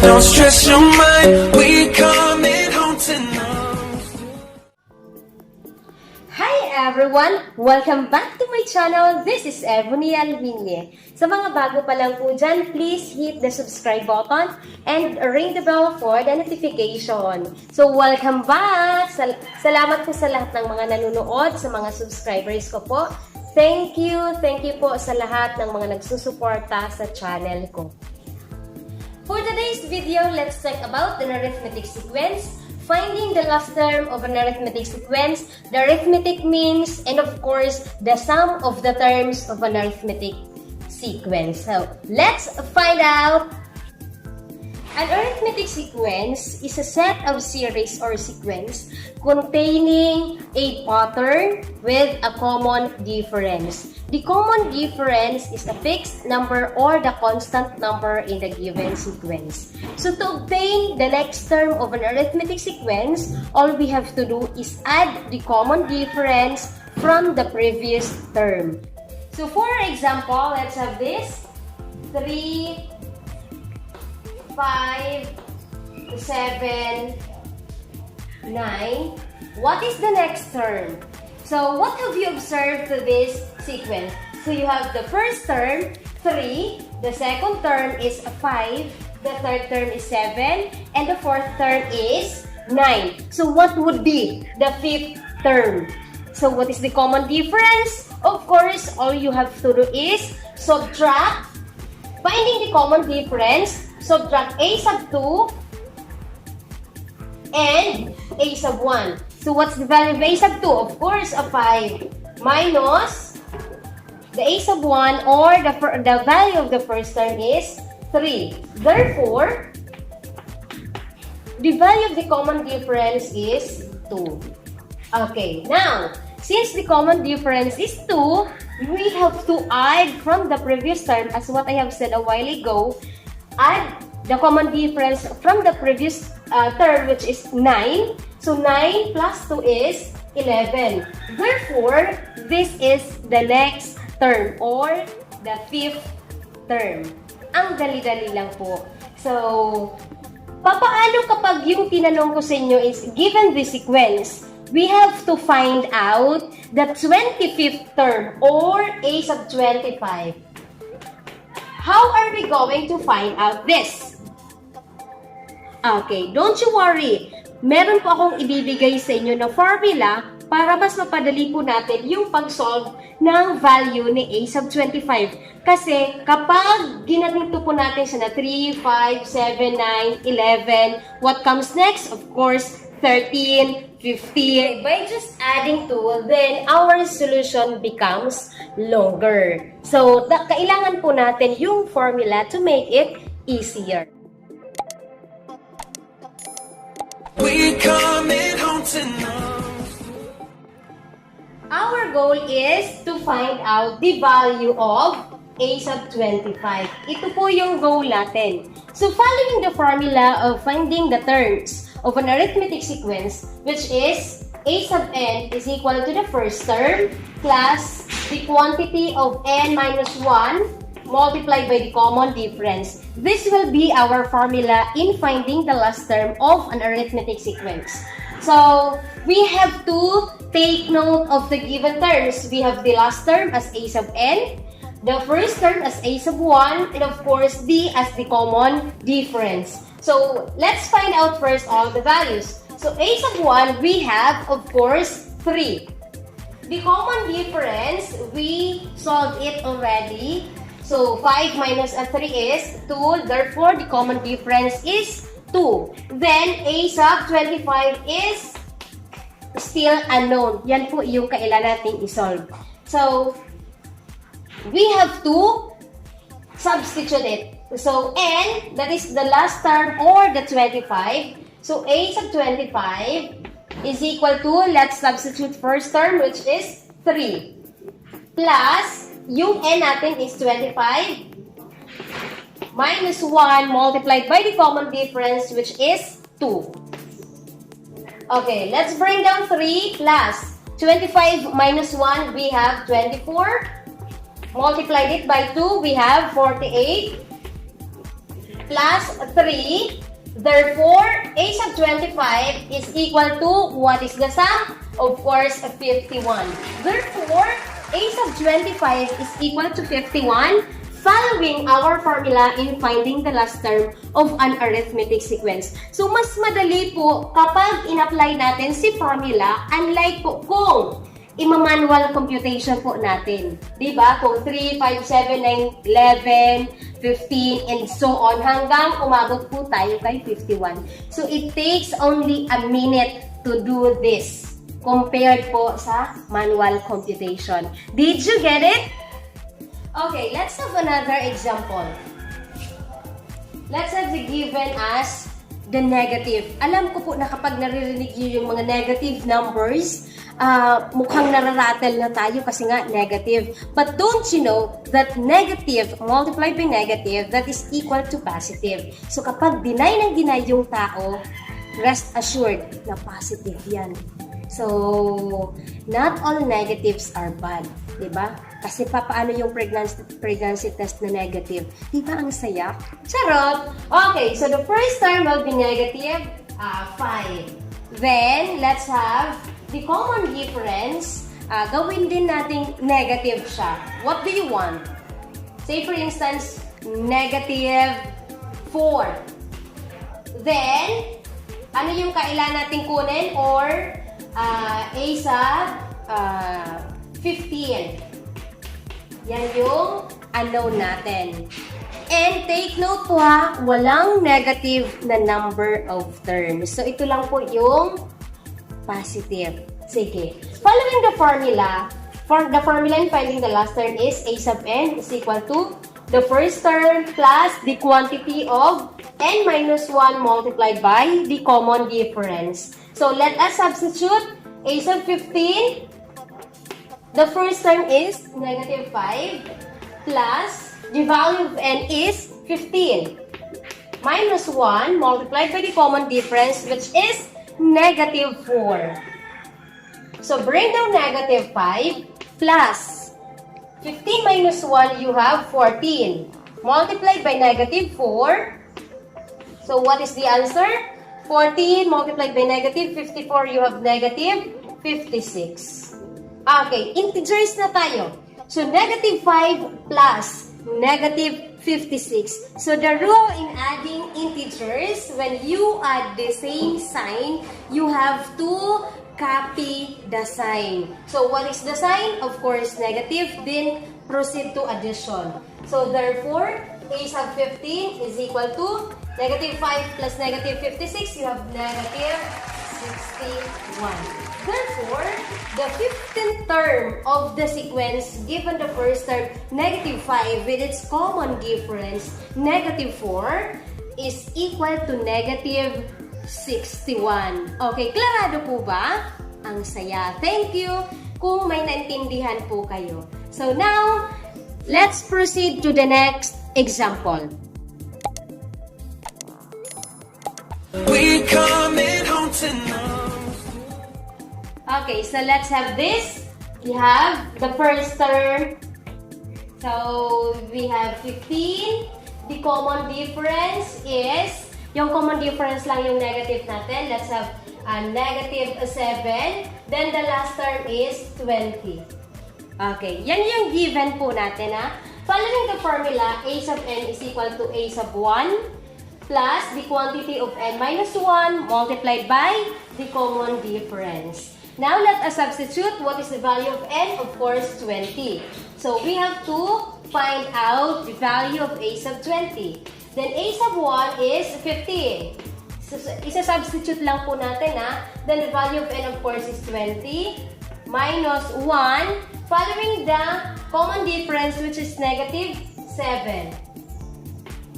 Don't stress your mind, we coming home tonight. Hi everyone! Welcome back to my channel. This is Evonnie Almiñe. Sa mga bago pa lang po dyan, please hit the subscribe button and ring the bell for the notification. So welcome back! Salamat po sa lahat ng mga nanonood, sa mga subscribers ko po. Thank you po sa lahat ng mga nagsusuporta sa channel ko. For today's video, let's talk about an arithmetic sequence, finding the last term of an arithmetic sequence, the arithmetic means, and of course, the sum of the terms of an arithmetic sequence. So, let's find out. An arithmetic sequence is a set of series or sequence containing a pattern with a common difference. The common difference is a fixed number or the constant number in the given sequence. So to obtain the next term of an arithmetic sequence, all we have to do is add the common difference from the previous term. So for example, let's have this 3, 5, 7, 9. What is the next term? So, what have you observed to this sequence? So, you have the first term, 3. The second term is 5. The third term is 7. And the fourth term is 9. So, what would be the fifth term? So, what is the common difference? Of course, all you have to do is subtract. Finding the common difference, subtract a sub 2 and a sub 1. So, what's the value of a sub 2? Of course, a 5 minus the a sub 1 or the value of the first term is 3. Therefore, the value of the common difference is 2. Okay, now, since the common difference is 2, we have to add from the previous term, as what I have said a while ago, add the common difference from the previous term, which is 9. So, 9 plus 2 is 11. Therefore, this is the next term or the fifth term. Ang dali-dali lang po. So, papaano kapag yung tinanong ko sa inyo is given this sequence, we have to find out the 25th term or a sub 25. How are we going to find out this? Okay, don't you worry. Meron po akong ibibigay sa inyo na formula para mas mapadali po natin yung pag-solve ng value ni a sub 25. Kasi kapag ginanito po natin siya na 3, 5, 7, 9, 11, what comes next? Of course, 13, 15. By just adding 2, then our solution becomes longer. So, kailangan po natin yung formula to make it easier. We coming home tonight. Our goal is to find out the value of a sub 25. Ito po yung goal natin. So, following the formula of finding the terms of an arithmetic sequence, which is a sub n is equal to the first term plus the quantity of n minus 1 multiplied by the common difference. This will be our formula in finding the last term of an arithmetic sequence. So, we have to take note of the given terms. We have the last term as a sub n, the first term as a sub 1, and of course, d as the common difference. So, let's find out first all the values. So, a sub 1, we have, of course, 3. The common difference, we solved it already. So, 5 minus 3 is 2. Therefore, the common difference is 2. Then, a sub 25 is still unknown. Yan po yung kailangan natin isolve. So, we have to substitute it. So, n, that is the last term or the 25. So, a sub 25 is equal to, let's substitute first term, which is 3. Plus, yung n natin is 25 minus 1 multiplied by the common difference, which is 2. Okay, let's bring down 3 plus 25 minus 1, we have 24. Multiplied it by 2, we have 48. plus 3. Therefore, a sub 25 is equal to, what is the sum? Of course, 51. Therefore, a sub 25 is equal to 51, following our formula in finding the last term of an arithmetic sequence. So, mas madali po kapag in-apply natin si formula, unlike po kung ima-manual computation po natin. Diba? Kung 3, 5, 7, 9, 11, 15, and so on, hanggang umabot po tayo kay 51. So, it takes only a minute to do this compared po sa manual computation. Did you get it? Okay, let's have another example. Let's have the given as the negative. Alam ko po na kapag naririnig nyo yung mga negative numbers, mukhang nararattle na tayo kasi nga negative. But don't you know that negative multiplied by negative, that is equal to positive. So kapag deny ng deny yung tao, rest assured na positive yan. So, not all negatives are bad. Diba? Kasi paano yung pregnancy test na negative? Diba ang saya? Charot! Okay, so the first term will be negative 5. Then, let's have the common difference. Gawin din natin negative siya. What do you want? Say for instance, negative 4. Then, ano yung kailangan natin kunin? Or, a sub 15. Yan yung unknown natin. And take note po ha, walang negative na number of terms. So, ito lang po yung positive. Sige. Following the formula, the formula in finding the last term is a sub n is equal to the first term plus the quantity of n minus 1 multiplied by the common difference. So, let us substitute a sub 15. The first term is negative 5 plus the value of n is 15 minus 1 multiplied by the common difference, which is negative 4. So, bring down negative 5 plus 15 minus 1, you have 14 multiplied by negative 4. So, what is the answer? 14 multiplied by negative 54, you have negative 56. Okay, integers na tayo. So, negative 5 plus negative 56. So, the rule in adding integers, when you add the same sign, you have to copy the sign. So, what is the sign? Of course, negative, then proceed to addition. So, therefore, a sub 15 is equal to negative 5 plus negative 56, you have negative 61. Therefore, the 15th term of the sequence, given the first term, negative 5, with its common difference, negative 4, is equal to negative 61. Okay, klarado po ba? Ang saya. Thank you kung may naintindihan po kayo. So now, let's proceed to the next example. We coming home tonight. Okay, so let's have this. We have the first term. So, we have 15. The common difference is, yung common difference lang yung negative natin. Let's have negative 7. Then, the last term is 20. Okay, yan yung given po natin ha. Following the formula, a sub n is equal to a sub 1 plus the quantity of n minus 1 multiplied by the common difference. Now, let us substitute. What is the value of n? Of course, 20. So, we have to find out the value of a sub 20. Then, a sub 1 is 15. So, isa-substitute lang po natin, ha? Then, the value of n, of course, is 20 minus 1, following the common difference, which is negative 7.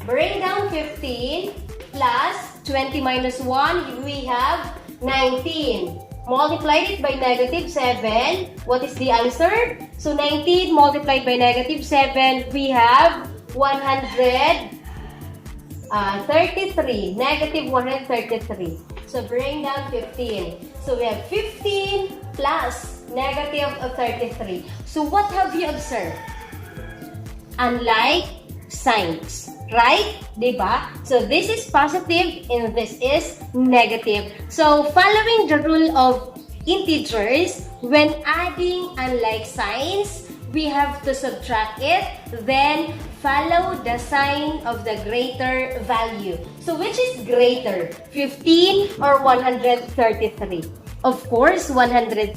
Bring down 15 plus 20 minus 1, we have 19. Multiplied it by negative 7. What is the answer? So, 19 multiplied by negative 7, we have 133. Negative 133. So, bring down 15. So, we have 15 plus negative 33. So, what have you observed? Unlike signs. Right? Diba? So this is positive and this is negative. So following the rule of integers, when adding unlike signs, we have to subtract it, then follow the sign of the greater value. So which is greater, 15 or 133? Of course, 133.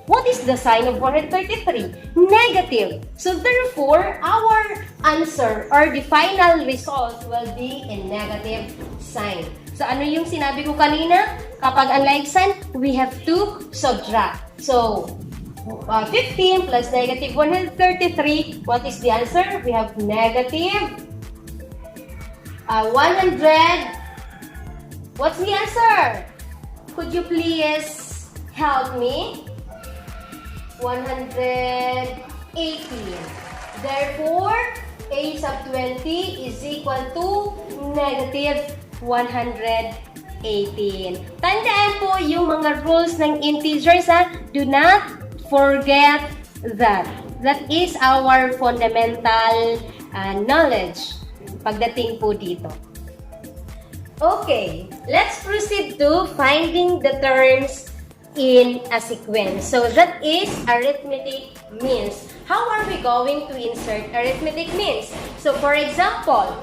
What is the sign of 133? Negative. So therefore, our answer or the final result will be a negative sign. So ano yung sinabi ko kanina? Kapag unlike sign, we have to subtract. So 15 plus negative 133, what is the answer? We have negative 100. What's the answer? Could you please help me? 118. Therefore, a sub 20 is equal to negative 118. Tandaan po yung mga rules ng integers, ha? Do not forget that. That is our fundamental knowledge pagdating po dito. Okay, let's proceed to finding the terms in a sequence. So that is arithmetic means. How are we going to insert arithmetic means? So for example,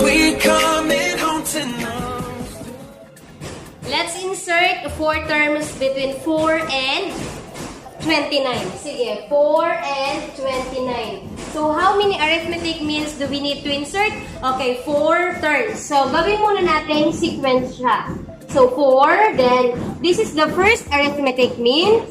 We coming home tonight. let's insert 4 terms between 4 and 29. Sige, 4 and 29. So, how many arithmetic means do we need to insert? Okay, 4 terms. So, gawin muna natin sequence siya. So, 4, then, this is the first arithmetic means,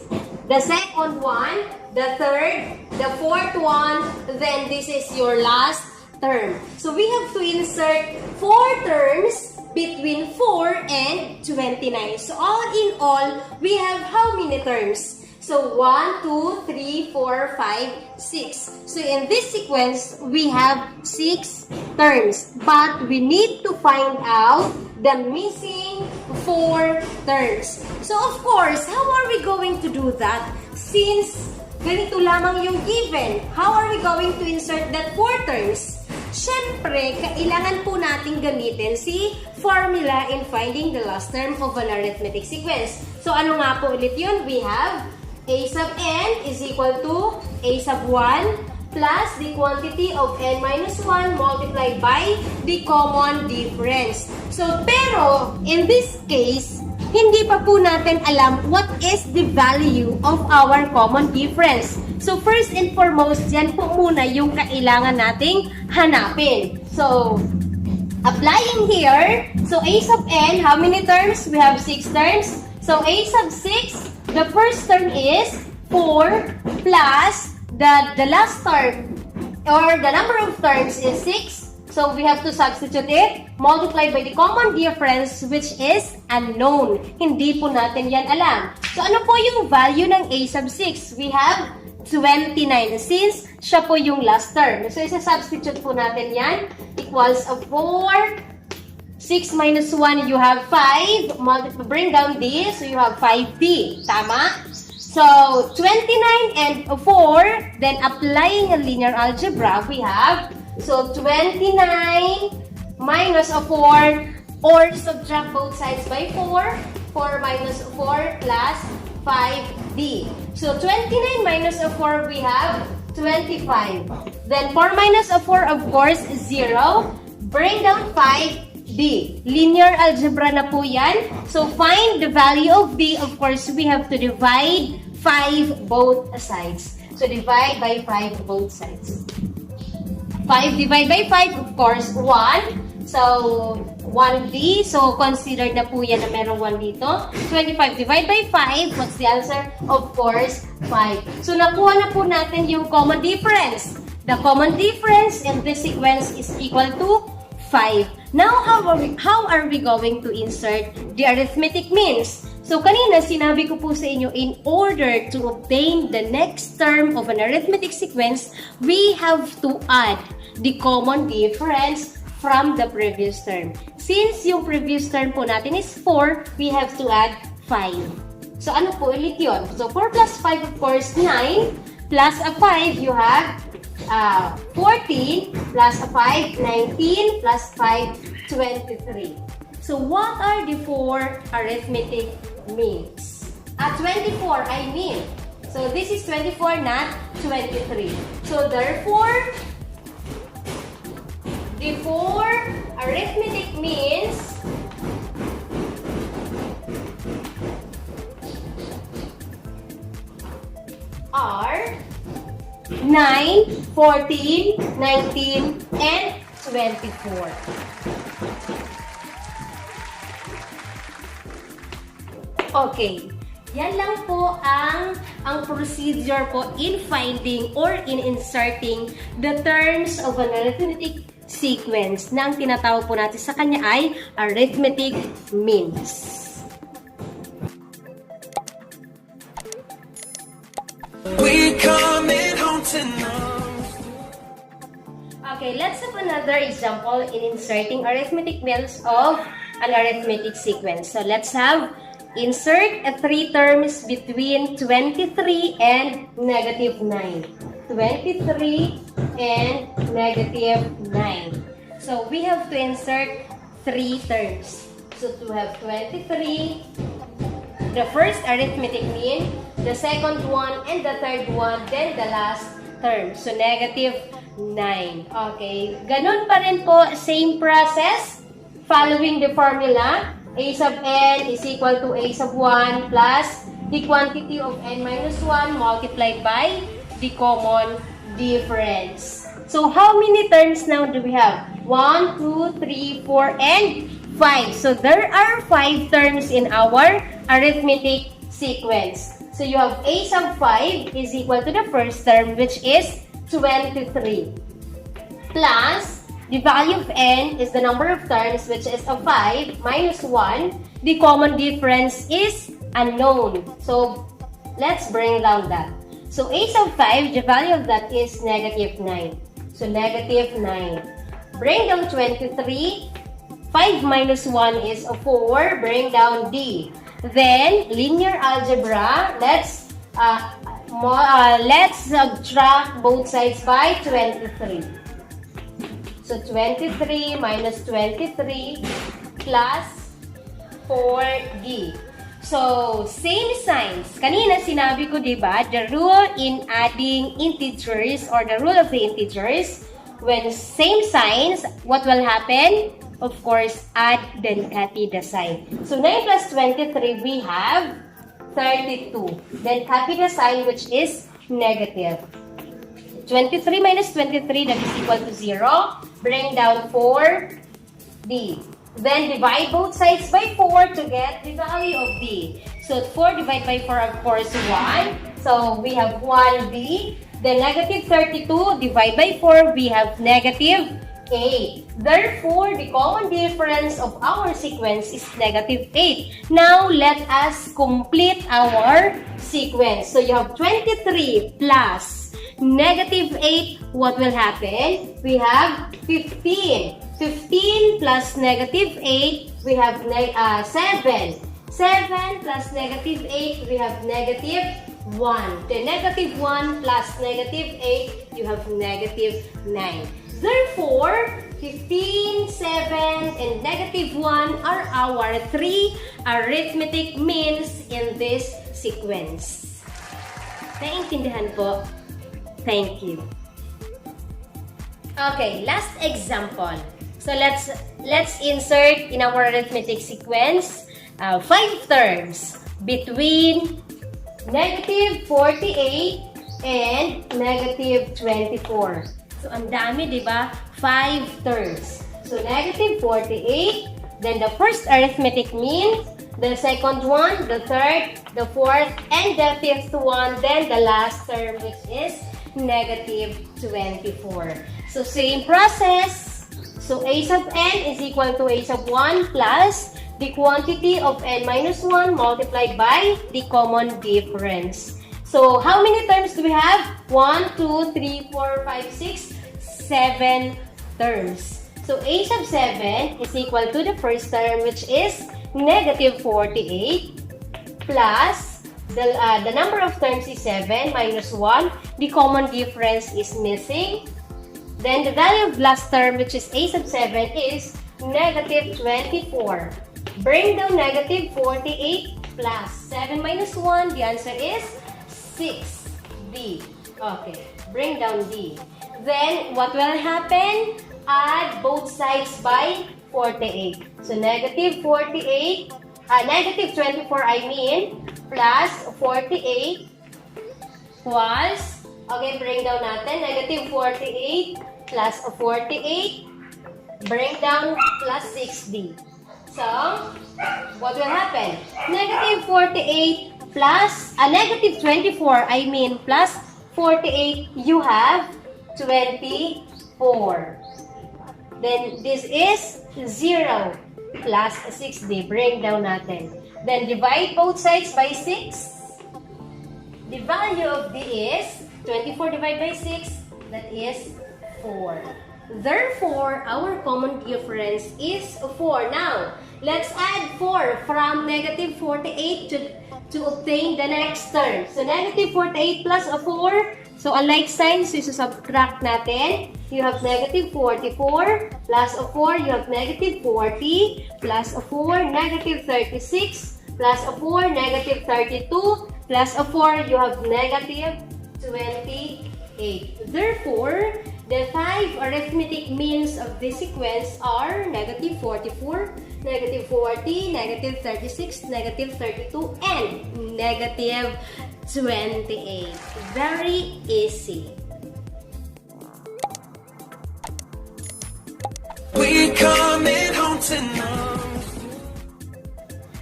the second one, the third, the fourth one, then this is your last term. So, we have to insert 4 terms between 4 and 29. So, all in all, we have how many terms? So, 1, 2, 3, 4, 5, 6. So, in this sequence, we have 6 terms. But we need to find out the missing 4 terms. So, of course, how are we going to do that? Since ganito lamang yung given, how are we going to insert that 4 terms? Siyempre, kailangan po natin gamitin si formula in finding the last term of an arithmetic sequence. So, ano nga po ulit yun? We have a sub n is equal to a sub 1 plus the quantity of n minus 1 multiplied by the common difference. So, pero, in this case, hindi pa po natin alam what is the value of our common difference. So, first and foremost, yan po muna yung kailangan nating hanapin. So, applying here, so a sub n, how many terms? We have 6 terms. So, a sub 6, the first term is 4 plus the last term or the number of terms is 6. So, we have to substitute it, multiplied by the common difference which is unknown. Hindi po natin yan alam. So, ano po yung value ng a sub 6? We have 29 since siya po yung last term. So, isa-substitute po natin yan. Equals of 4. 6 minus 1, you have 5. Bring down this, so you have 5d. Tama? So, 29 and 4, then applying a linear algebra, we have, so 29 minus 4, or subtract both sides by 4. 4 minus 4 plus 5d. So, 29 minus 4, we have 25. Then, 4 minus 4, of course, 0. Bring down 5. D. Linear algebra na po yan. So, find the value of D. Of course, we have to divide 5 both sides. So, divide by 5 both sides. 5 divided by 5, of course, 1. So, 1D. So, consider na po yan na merong 1 dito. 25 divided by 5. What's the answer? Of course, 5. So, nakuha na po natin yung common difference. The common difference in this sequence is equal to 5. Now, how are we going to insert the arithmetic means? So, kanina sinabi ko po sa inyo, in order to obtain the next term of an arithmetic sequence, we have to add the common difference from the previous term. Since yung previous term po natin is 4, we have to add 5. So, ano po ulit yun? So, 4 plus 5, of course, 9. plus a 5, you have 14 plus a 5, 19 plus 5, 23. So what are the four arithmetic means? 24, I mean. So this is 24, not 23. So therefore, the four arithmetic means are 9, 14, 19, and 24. Okay. Yan lang po ang procedure po in finding or in inserting the terms of an arithmetic sequence na ang tinatawag po natin sa kanya ay arithmetic means. We coming home tonight. Okay, let's have another example in inserting arithmetic means of an arithmetic sequence. So let's have insert three terms between 23 and negative 9. 23 and negative 9. So we have to insert three terms. So to have 23, the first arithmetic mean, the second one, and the third one, then the last term. So negative 9. Okay. Ganun pa rin po, same process, following the formula. A sub n is equal to a sub 1 plus the quantity of n minus 1 multiplied by the common difference. So how many terms now do we have? 1, 2, 3, 4, and 5. So there are 5 terms in our arithmetic sequence. So you have a sub 5 is equal to the first term, which is 23, plus the value of n is the number of terms, which is a 5 minus 1. The common difference is unknown. So let's bring down that. So a sub 5, the value of that is negative 9. So negative 9. Bring down 23. 5 minus 1 is a 4. Bring down d. Then linear algebra. Let's subtract both sides by 23. So, 23 minus 23 plus 4d. So, same signs. Kanina sinabi ko, diba, the rule in adding integers or the rule of the integers, when same signs, what will happen? Of course, add, then copy the sign. So, 9 plus 23, we have 32. Then copy the sign, which is negative. 23 minus 23, that is equal to 0. Bring down 4d. Then divide both sides by 4 to get the value of d. So 4 divided by 4, of course, 1. So we have 1d. Then negative 32 divided by 4, we have negative 8. Therefore, the common difference of our sequence is negative 8. Now, let us complete our sequence. So you have 23 plus negative 8, what will happen? We have 15. 15 plus negative 8, we have 7. 7 plus negative 8, we have negative 1. The negative 1 plus negative 8, you have negative 9. Therefore, 15, 7, and negative 1 are our three arithmetic means in this sequence. Naintindihan po? Thank you. Okay, last example. So let's insert in our arithmetic sequence 5 terms between negative 48 and negative 24. So ang dami, di ba? 5 terms. So negative 48, then the first arithmetic mean, the second one, the third, the fourth, and the fifth one, then the last term, which is negative 24. So same process. So a sub n is equal to a sub 1 plus the quantity of n minus 1 multiplied by the common difference. So how many terms do we have? 1, 2, 3, 4, 5, 6, 7 terms. So a sub 7 is equal to the first term, which is negative 48 plus The number of terms is 7 minus 1. The common difference is missing. Then the value of last term, which is a sub 7, is negative 24. Bring down negative 48 plus 7 minus 1. The answer is 6D. Okay, bring down D. Then, what will happen? Add both sides by 48. So, negative 48, negative 24, plus 48 was, okay, bring down natin, negative 48 plus 48, bring down plus 6D. So, what will happen? Negative 48 plus, negative 24, plus 48, you have 24. Then, this is 0 plus 6D. Bring down natin. Then, divide both sides by 6. The value of D is 24 divided by 6. That is 4. Therefore, our common difference is 4. Now, let's add 4 from negative 48 to obtain the next term. So, negative 48 plus 4. So, unlike signs, so subtract natin. You have negative 44 plus 4. You have negative 40 plus 4. Negative 36 plus 4. Negative 32 plus 4. You have negative 28. Therefore, the 5 arithmetic means of this sequence are negative 44, negative 40, negative 36, negative 32, and negative 28. Very easy. We coming home tonight.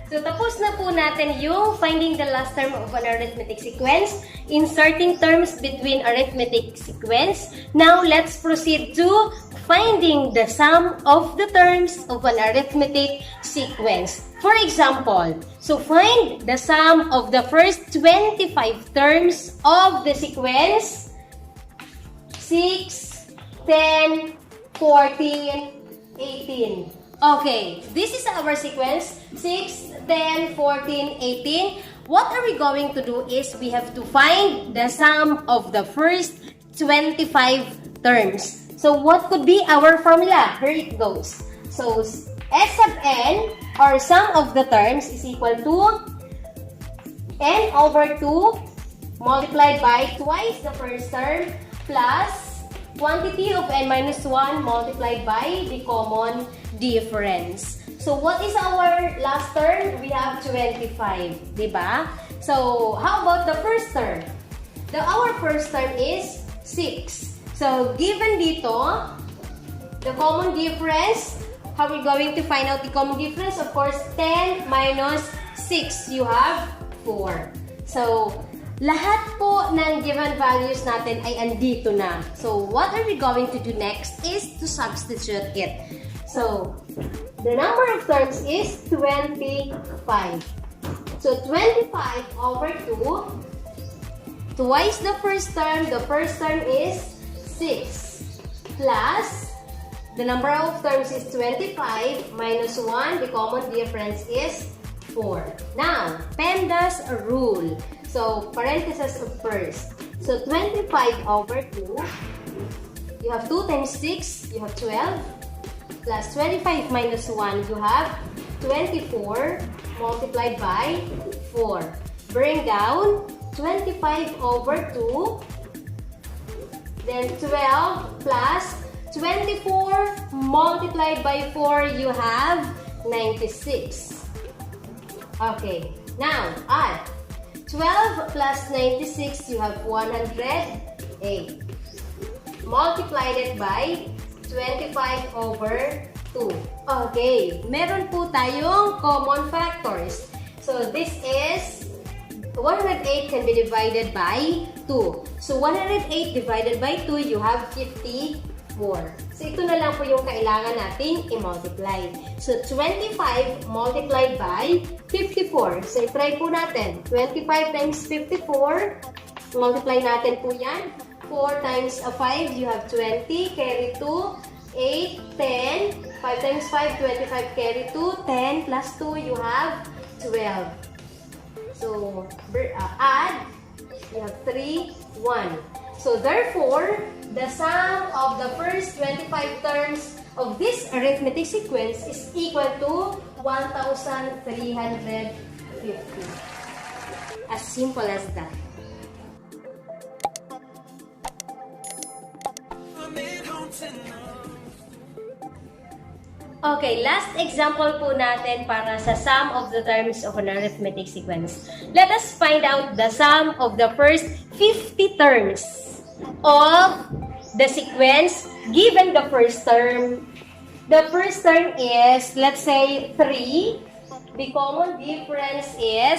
So, tapos na po natin yung finding the last term of an arithmetic sequence, inserting terms between arithmetic sequence. Now, let's proceed to finding the sum of the terms of an arithmetic sequence. For example, so find the sum of the first 25 terms of the sequence 6, 10, 14, 18. Okay, this is our sequence 6, 10, 14, 18. What are we going to do is we have to find the sum of the first 25 terms. So what could be our formula? Here it goes. So S sub n, or sum of the terms, is equal to n over 2 multiplied by twice the first term plus quantity of n minus 1 multiplied by the common difference. So, what is our last term? We have 25, diba? So, how about the first term? Our first term is 6. So, given dito, the common difference, how are we going to find out the common difference? Of course, 10 minus 6, you have 4. So, lahat po ng given values natin ay andito na. So, what are we going to do next is to substitute it. So, the number of terms is 25. So, 25 over 2, twice the first term is 6, plus, the number of terms is 25, minus 1, the common difference is 4. Now, PEMDAS rule. So, parenthesis of first. So, 25 over 2, you have 2 times 6, you have 12, plus 25 minus 1, you have 24 multiplied by 4. Bring down 25 over 2, then 12 plus 24 multiplied by 4, you have 96. Okay, now add 12 plus 96, you have 108. Multiplied it by 25 over 2. Okay, meron po tayong common factors. So, this is 108 can be divided by 2. So, 108 divided by 2, you have 54. So, ito na lang po yung kailangan nating i-multiply. So, 25 multiplied by 54. So, i-try po natin. 25 times 54. Multiply natin po yan. 4 times 5, you have 20. Carry 2. 8, 10. 5 times 5, 25. Carry 2. 10 plus 2, you have 12. So, add, you have 3, 1. So, therefore, the sum of the first 25 terms of this arithmetic sequence is equal to 1,350. As simple as that. Okay, last example po natin para sa sum of the terms of an arithmetic sequence. Let us find out the sum of the first 50 terms of the sequence given the first term. The first term is, let's say, 3. The common difference is,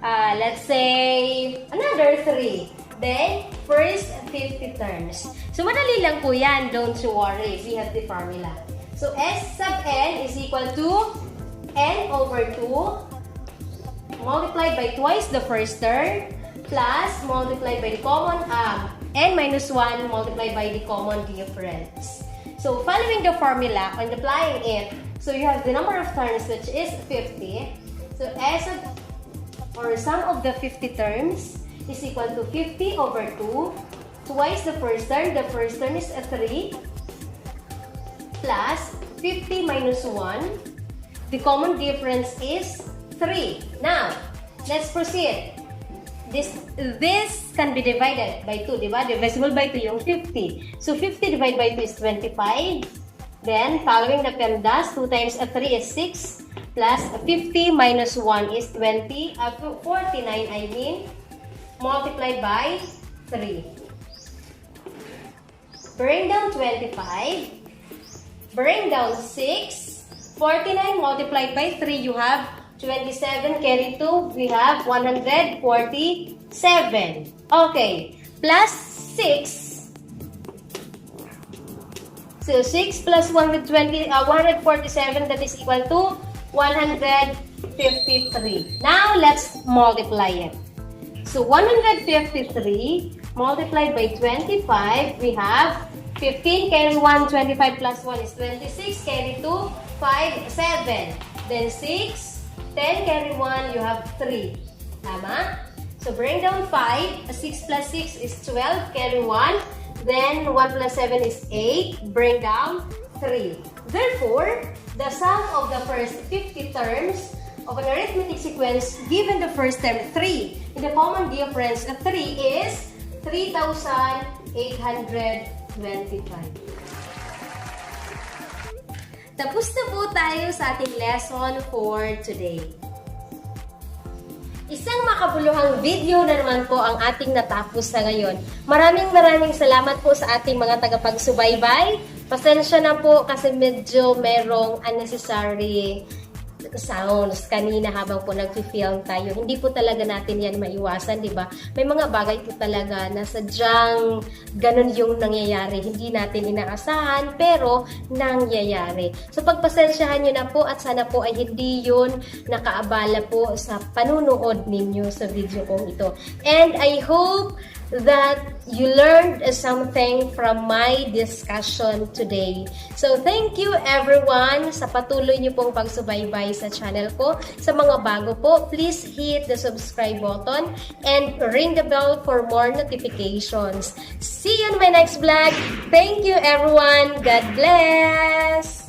let's say, another 3. Then, first 50 terms. So, madali lang po yan. Don't you worry. We have the formula. So, S sub n is equal to n over 2 multiplied by twice the first term plus multiplied by the common n minus 1 multiplied by the common difference. So, following the formula and applying it, so you have the number of terms which is 50. So, S of, or sum of the 50 terms is equal to 50 over 2 twice the first term. The first term is a 3 plus 50 minus 1. The common difference is 3. Now, let's proceed. This can be divided by 2. Divisible by 2 yung 50. So, 50 divided by 2 is 25. Then, following the PEMDAS, 2 times 3 is 6. Plus 50 minus 1 is 49, I mean. Multiplied by 3. Bring down 25. Bring down 6. 49 multiplied by 3, you have 27. Carry 2, we have 147. Okay. Plus 6. So, 6 plus 147, that is equal to 153. Now, let's multiply it. So, 153 multiplied by 25, we have 15, carry 1, 25 plus 1 is 26, carry 2, 5, 7. Then 6, 10, carry 1, you have 3. Tama? So, bring down 5. 6 plus 6 is 12, carry 1. Then, 1 plus 7 is 8. Bring down 3. Therefore, the sum of the first 50 terms of an arithmetic sequence given the first term 3 in the common difference of 3 is 3,825. Tapos na po tayo sa ating lesson for today. Isang makabuluhang video na naman po ang ating natapos na ngayon. Maraming salamat po sa ating mga tagapagsubaybay. Pasensya na po kasi medyo merong unnecessary sounds kanina habang po nag-film tayo. Hindi po talaga natin yan maiwasan, di ba? May mga bagay po talaga na sadyang ganun yung nangyayari. Hindi natin inaasahan, pero nangyayari. So, pagpasensyahan nyo na po at sana po ay hindi yun nakaabala po sa panunood ninyo sa video kong ito. And I hope that you learned something from my discussion today. So, thank you everyone sa patuloy niyo pong pagsubaybay sa channel ko. Sa mga bago po, please hit the subscribe button and ring the bell for more notifications. See you in my next vlog. Thank you everyone. God bless!